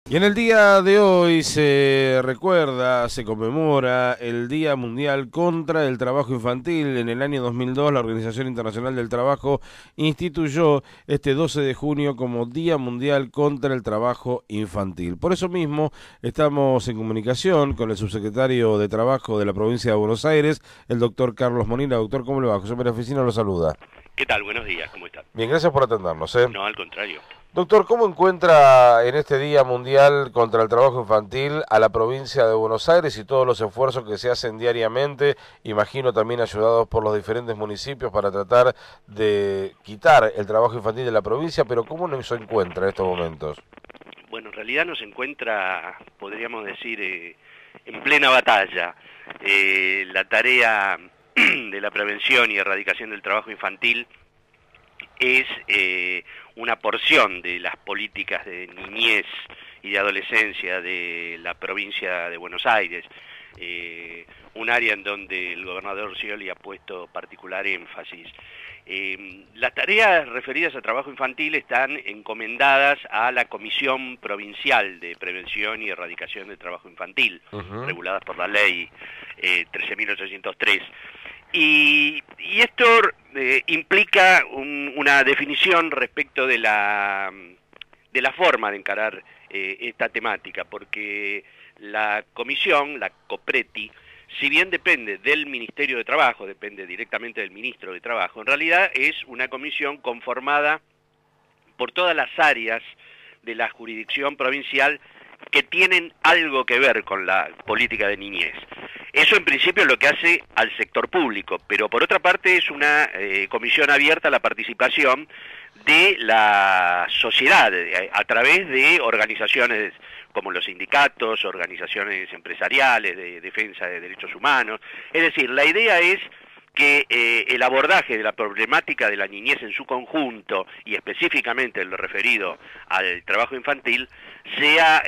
Y en el día de hoy se recuerda, se conmemora el Día Mundial contra el Trabajo Infantil. En el año 2002 la Organización Internacional del Trabajo instituyó este 12 de junio como Día Mundial contra el Trabajo Infantil. Por eso mismo estamos en comunicación con el subsecretario de Trabajo de la provincia de Buenos Aires, el doctor Carlos Monina. Doctor, ¿cómo le va? José María Oficina lo saluda. ¿Qué tal? Buenos días, ¿cómo están? Bien, gracias por atendernos. No, al contrario. Doctor, ¿cómo encuentra en este Día Mundial contra el Trabajo Infantil a la provincia de Buenos Aires y todos los esfuerzos que se hacen diariamente, imagino también ayudados por los diferentes municipios para tratar de quitar el trabajo infantil de la provincia, pero cómo nos encuentra en estos momentos? Bueno, en realidad nos encuentra, podríamos decir, en plena batalla. La tarea de la prevención y erradicación del trabajo infantil es una porción de las políticas de niñez y de adolescencia de la provincia de Buenos Aires, un área en donde el gobernador Scioli ha puesto particular énfasis. Las tareas referidas a trabajo infantil están encomendadas a la Comisión Provincial de Prevención y Erradicación del Trabajo Infantil, reguladas por la ley 13.803. Y esto implica una definición respecto de la forma de encarar esta temática, porque la comisión, la COPRETI, si bien depende del Ministerio de Trabajo, depende directamente del Ministro de Trabajo, en realidad es una comisión conformada por todas las áreas de la jurisdicción provincial que tienen algo que ver con la política de niñez. Eso en principio es lo que hace al sector público, pero por otra parte es una comisión abierta a la participación de la sociedad a través de organizaciones como los sindicatos, organizaciones empresariales de defensa de derechos humanos. Es decir, la idea es que el abordaje de la problemática de la niñez en su conjunto y específicamente en lo referido al trabajo infantil sea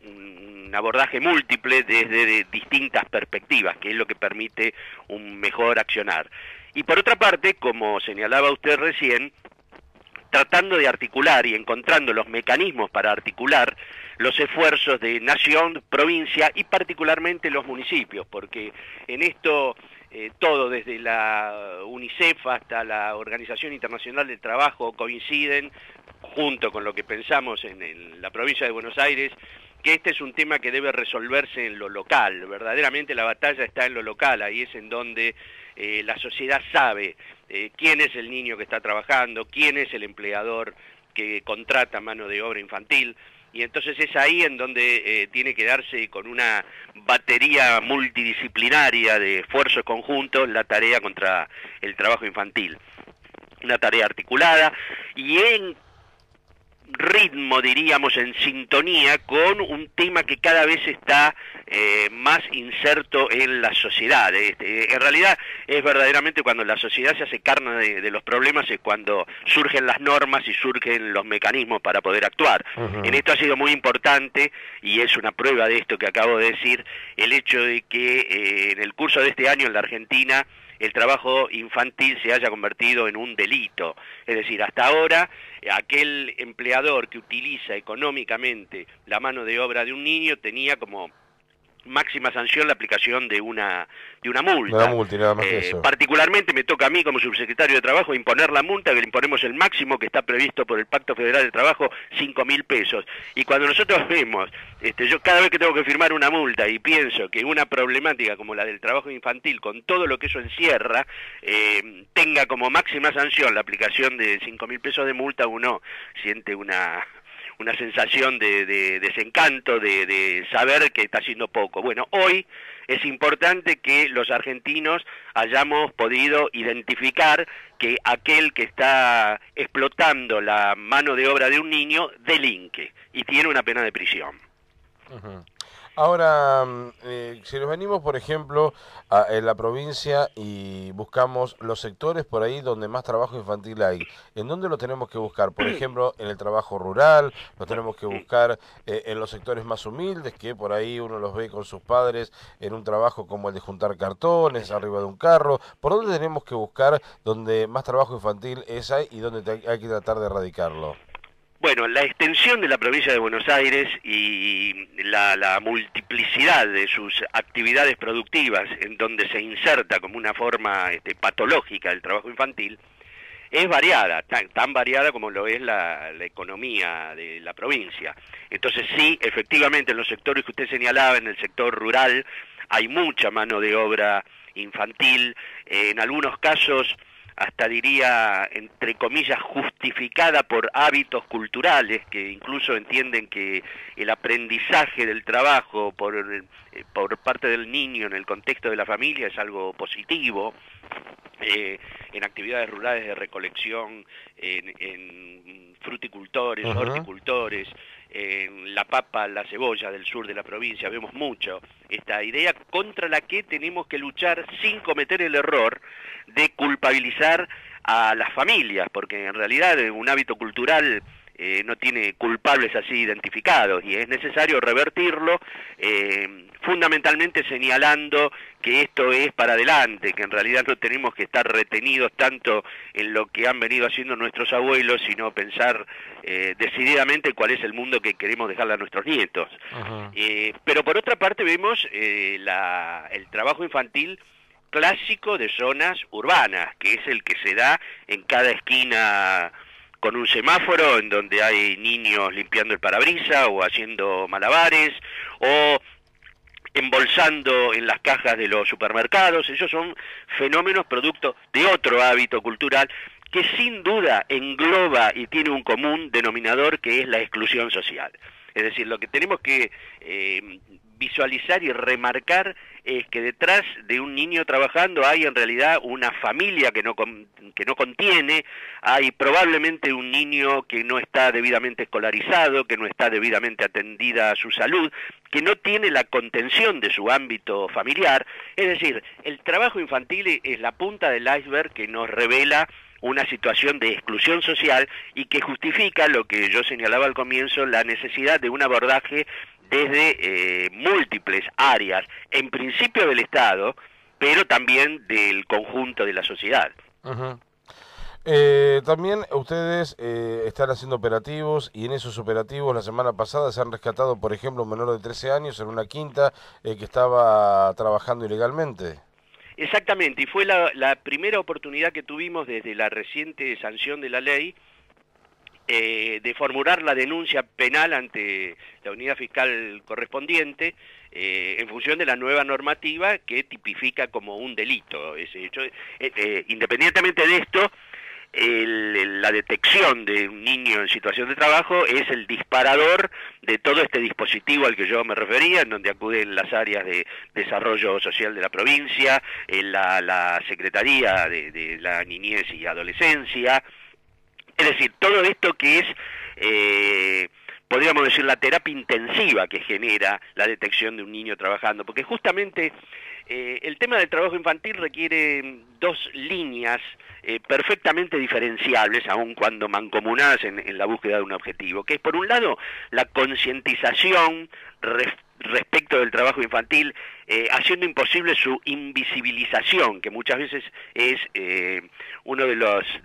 un abordaje múltiple desde distintas perspectivas, que es lo que permite un mejor accionar. Y por otra parte, como señalaba usted recién, tratando de articular y encontrando los mecanismos para articular los esfuerzos de nación, provincia y particularmente los municipios, porque en esto todo, desde la UNICEF hasta la Organización Internacional del Trabajo, coinciden, junto con lo que pensamos en la provincia de Buenos Aires, que este es un tema que debe resolverse en lo local. Verdaderamente la batalla está en lo local, ahí es en donde la sociedad sabe quién es el niño que está trabajando, quién es el empleador que contrata mano de obra infantil, y entonces es ahí en donde tiene que darse con una batería multidisciplinaria de esfuerzos conjuntos la tarea contra el trabajo infantil. Una tarea articulada y en ritmo, diríamos, en sintonía con un tema que cada vez está más inserto en la sociedad. En realidad es verdaderamente cuando la sociedad se hace carne de los problemas, es cuando surgen las normas y surgen los mecanismos para poder actuar. En esto ha sido muy importante, y es una prueba de esto que acabo de decir, el hecho de que en el curso de este año en la Argentina el trabajo infantil se haya convertido en un delito. Es decir, hasta ahora aquel empleador que utiliza económicamente la mano de obra de un niño tenía como máxima sanción la aplicación de una multa. Una multa, nada más que eso. Particularmente me toca a mí como subsecretario de Trabajo imponer la multa, que le imponemos el máximo que está previsto por el Pacto Federal de Trabajo, 5.000 pesos. Y cuando nosotros vemos, yo cada vez que tengo que firmar una multa y pienso que una problemática como la del trabajo infantil, con todo lo que eso encierra, tenga como máxima sanción la aplicación de 5.000 pesos de multa, uno siente una sensación de desencanto, de saber que está haciendo poco. Bueno, hoy es importante que los argentinos hayamos podido identificar que aquel que está explotando la mano de obra de un niño delinque y tiene una pena de prisión. Ahora, si nos venimos, por ejemplo, en la provincia y buscamos los sectores por ahí donde más trabajo infantil hay, ¿en dónde lo tenemos que buscar? Por ejemplo, en el trabajo rural, lo tenemos que buscar en los sectores más humildes, que por ahí uno los ve con sus padres en un trabajo como el de juntar cartones arriba de un carro. ¿Por dónde tenemos que buscar donde más trabajo infantil hay y donde hay que tratar de erradicarlo? Bueno, la extensión de la provincia de Buenos Aires y la multiplicidad de sus actividades productivas, en donde se inserta como una forma patológica el trabajo infantil, es variada, tan variada como lo es la economía de la provincia. Entonces sí, efectivamente, en los sectores que usted señalaba, en el sector rural, hay mucha mano de obra infantil, en algunos casos hasta diría, entre comillas, justificada por hábitos culturales que incluso entienden que el aprendizaje del trabajo por parte del niño en el contexto de la familia es algo positivo. En actividades rurales de recolección, en fruticultores, horticultores, en la papa, la cebolla del sur de la provincia, vemos mucho esta idea contra la que tenemos que luchar sin cometer el error de culpabilizar a las familias, porque en realidad un hábito cultural no tiene culpables así identificados y es necesario revertirlo, fundamentalmente señalando que esto es para adelante, que en realidad no tenemos que estar retenidos tanto en lo que han venido haciendo nuestros abuelos, sino pensar decididamente cuál es el mundo que queremos dejarle a nuestros nietos. Pero por otra parte vemos el trabajo infantil clásico de zonas urbanas, que es el que se da en cada esquina con un semáforo en donde hay niños limpiando el parabrisas o haciendo malabares o embolsando en las cajas de los supermercados. Esos son fenómenos producto de otro hábito cultural que sin duda engloba y tiene un común denominador que es la exclusión social. Es decir, lo que tenemos que visualizar y remarcar es que detrás de un niño trabajando hay en realidad una familia que no contiene, hay probablemente un niño que no está debidamente escolarizado, que no está debidamente atendida a su salud, que no tiene la contención de su ámbito familiar. Es decir, el trabajo infantil es la punta del iceberg que nos revela una situación de exclusión social y que justifica lo que yo señalaba al comienzo, la necesidad de un abordaje desde múltiples áreas, en principio del Estado, pero también del conjunto de la sociedad. También ustedes están haciendo operativos y en esos operativos la semana pasada se han rescatado, por ejemplo, un menor de 13 años en una quinta que estaba trabajando ilegalmente. Exactamente, y fue la primera oportunidad que tuvimos desde la reciente sanción de la ley de formular la denuncia penal ante la unidad fiscal correspondiente en función de la nueva normativa que tipifica como un delito ese hecho. Independientemente de esto, la detección de un niño en situación de trabajo es el disparador de todo este dispositivo al que yo me refería, en donde acuden las áreas de desarrollo social de la provincia, la Secretaría de la Niñez y Adolescencia. Es decir, todo esto que es, podríamos decir, la terapia intensiva que genera la detección de un niño trabajando, porque justamente el tema del trabajo infantil requiere dos líneas perfectamente diferenciables, aun cuando mancomunadas en la búsqueda de un objetivo, que es por un lado la concientización respecto del trabajo infantil, haciendo imposible su invisibilización, que muchas veces es una de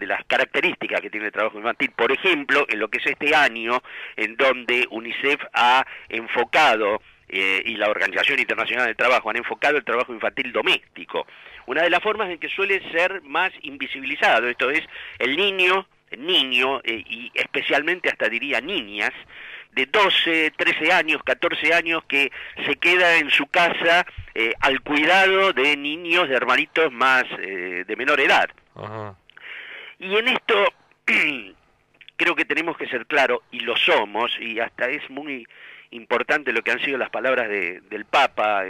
las características que tiene el trabajo infantil. Por ejemplo, en lo que es este año, en donde UNICEF ha enfocado y la Organización Internacional del Trabajo han enfocado el trabajo infantil doméstico. Una de las formas en que suele ser más invisibilizado, esto es el niño y especialmente hasta diría niñas, de 12, 13 años, 14 años que se queda en su casa al cuidado de niños, de hermanitos más de menor edad. Y en esto creo que tenemos que ser claros, y lo somos, y hasta es muy importante lo que han sido las palabras del Papa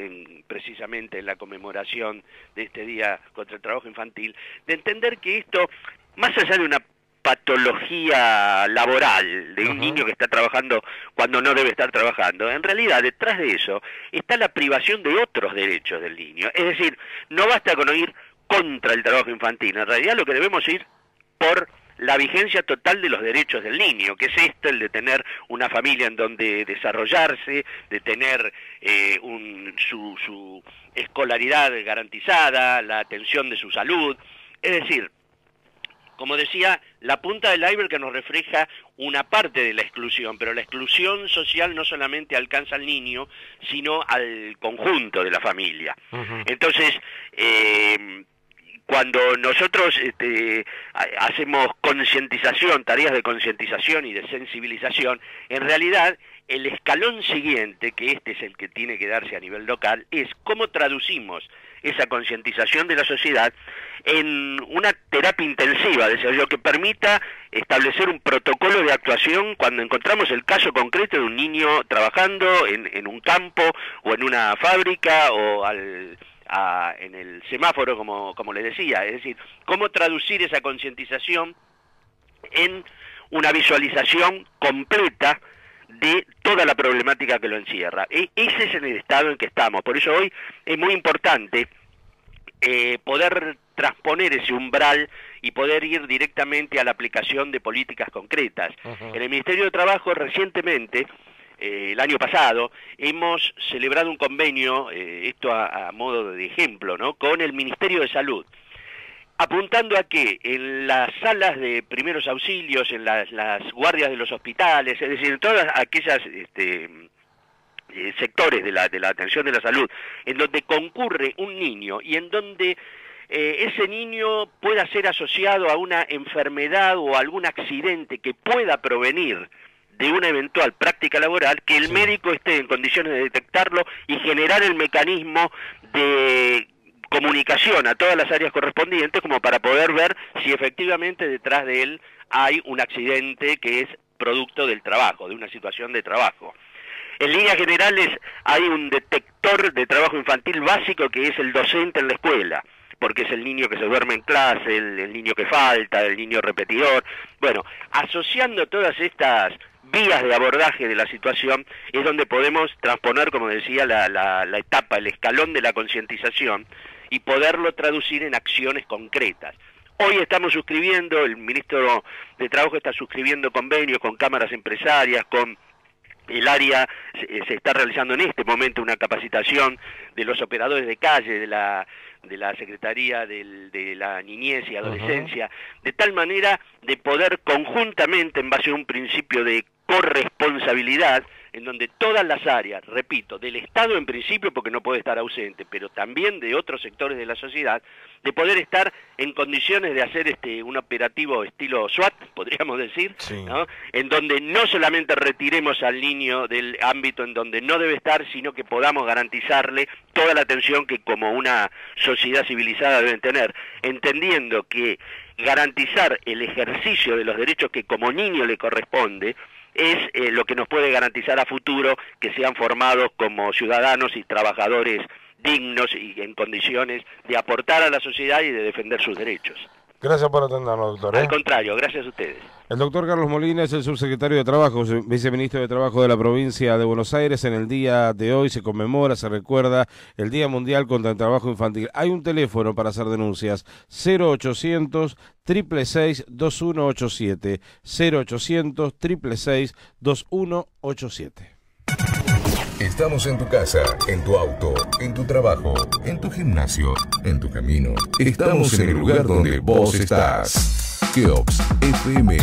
precisamente en la conmemoración de este Día contra el Trabajo Infantil, de entender que esto, más allá de una patología laboral de un niño que está trabajando cuando no debe estar trabajando, en realidad detrás de eso está la privación de otros derechos del niño. Es decir, no basta con ir contra el trabajo infantil, en realidad lo que debemos ir por la vigencia total de los derechos del niño, que es esto, el de tener una familia en donde desarrollarse, de tener su escolaridad garantizada, la atención de su salud. Es decir, como decía, la punta del iceberg que nos refleja una parte de la exclusión, pero la exclusión social no solamente alcanza al niño, sino al conjunto de la familia. Entonces, cuando nosotros hacemos concientización, tareas de concientización y de sensibilización, en realidad el escalón siguiente, que este es el que tiene que darse a nivel local, es cómo traducimos esa concientización de la sociedad en una terapia intensiva, decía yo, que permita establecer un protocolo de actuación cuando encontramos el caso concreto de un niño trabajando en un campo o en una fábrica o en el semáforo, como le decía. Es decir, cómo traducir esa concientización en una visualización completa de toda la problemática que lo encierra. Ese es el estado en que estamos. Por eso hoy es muy importante poder transponer ese umbral y poder ir directamente a la aplicación de políticas concretas. En el Ministerio de Trabajo recientemente, el año pasado, hemos celebrado un convenio, esto a modo de ejemplo, ¿no?, con el Ministerio de Salud, apuntando a que en las salas de primeros auxilios, en las guardias de los hospitales, es decir, en todas aquellas sectores de la atención de la salud, en donde concurre un niño y en donde ese niño pueda ser asociado a una enfermedad o a algún accidente que pueda provenir de una eventual práctica laboral, que el médico esté en condiciones de detectarlo y generar el mecanismo de comunicación a todas las áreas correspondientes como para poder ver si efectivamente detrás de él hay un accidente que es producto del trabajo, de una situación de trabajo. En líneas generales hay un detector de trabajo infantil básico que es el docente en la escuela, porque es el niño que se duerme en clase, el niño que falta, el niño repetidor. Bueno, asociando todas estas vías de abordaje de la situación es donde podemos transponer, como decía, la etapa, el escalón de la concientización y poderlo traducir en acciones concretas. Hoy estamos suscribiendo, el ministro de Trabajo está suscribiendo convenios con cámaras empresarias, con el área, se está realizando en este momento una capacitación de los operadores de calle, de la Secretaría de la Niñez y Adolescencia, de tal manera de poder conjuntamente, en base a un principio de corresponsabilidad, en donde todas las áreas, repito, del Estado en principio, porque no puede estar ausente, pero también de otros sectores de la sociedad, de poder estar en condiciones de hacer un operativo estilo SWAT, podríamos decir, ¿no?, en donde no solamente retiremos al niño del ámbito en donde no debe estar, sino que podamos garantizarle toda la atención que como una sociedad civilizada deben tener, entendiendo que garantizar el ejercicio de los derechos que como niño le corresponde es lo que nos puede garantizar a futuro que sean formados como ciudadanos y trabajadores dignos y en condiciones de aportar a la sociedad y de defender sus derechos. Gracias por atendernos, doctor. Al contrario, gracias a ustedes. El doctor Carlos Molina es el subsecretario de Trabajo, viceministro de Trabajo de la provincia de Buenos Aires. En el día de hoy se conmemora, se recuerda el Día Mundial contra el Trabajo Infantil. Hay un teléfono para hacer denuncias, 0800-666-2187, 0800-666-2187. Estamos en tu casa, en tu auto, en tu trabajo, en tu gimnasio, en tu camino. Estamos en el lugar donde vos estás. Keops FM